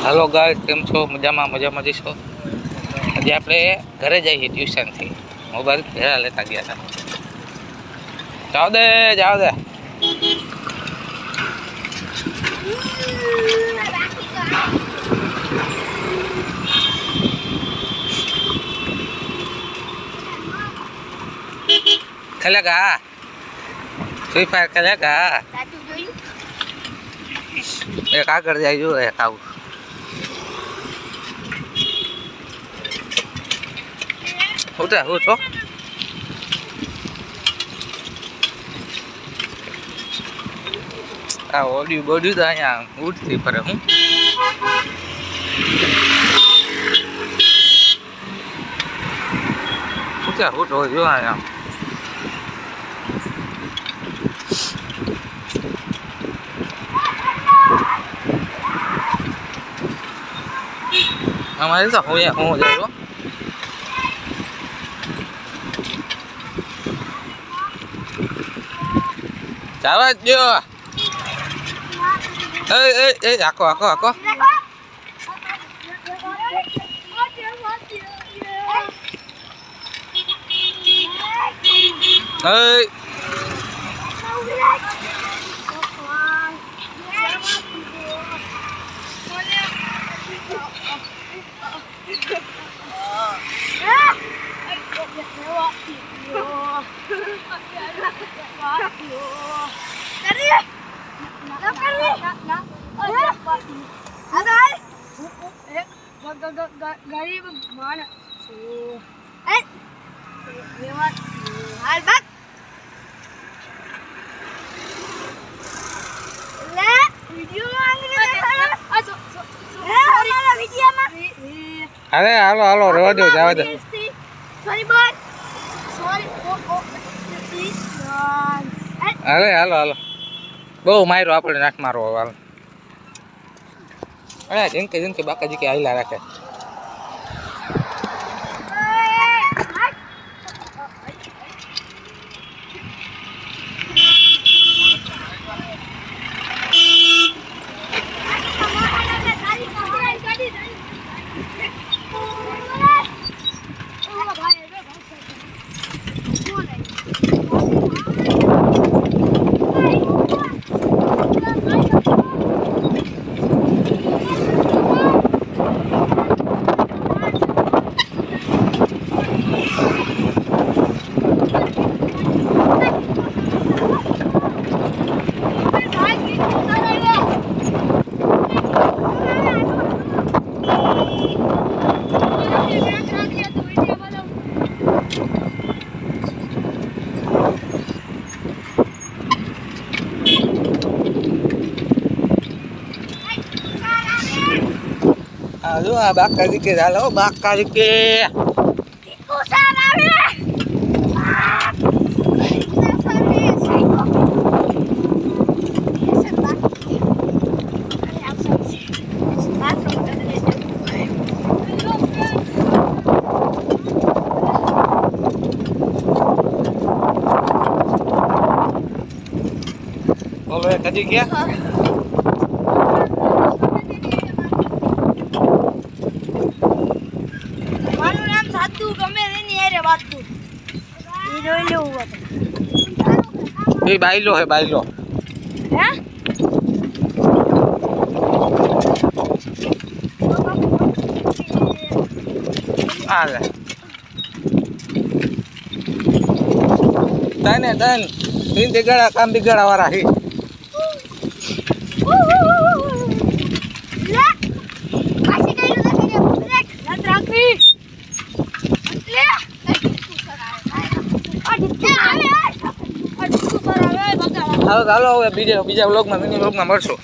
Hello guys, केम छो? मजाમાં જઈશો। આજે આપણે ઘરે જઈએ ટ્યુશનથી। મોબાઈલ ભેળા લેતા ગયા હતા। જાઓ દે खेलेगा फ्री फायर खेलेगा। एक आकर जाए जो एक आऊ उठा उठो आ ओडी बॉडी तो अँ उठती पर हूँ उठा उठो जो आया हमारे तो हो जाएगा। चावा जो ए आको आको आको गरीब मानस अरे हालो हालो रवा दो जावा दो सॉरी बोल सॉरी अरे हालो हालो बहु मारो आपने नाक मारो हाल अरे जिनके बाका जी के आइला रखे Aduh, bakal dikit halo, bakal dikit. Boleh tadi ya? ये बाइलो है बाइलो हैं आ ले तने तन तीन बिगड़ा काम बिगड़ा वाला है ले काशी गइलो देखे ब्रेक याद राखी ले हालो हालो बीजा व्लॉग में मिनी व्लॉग में મળશું।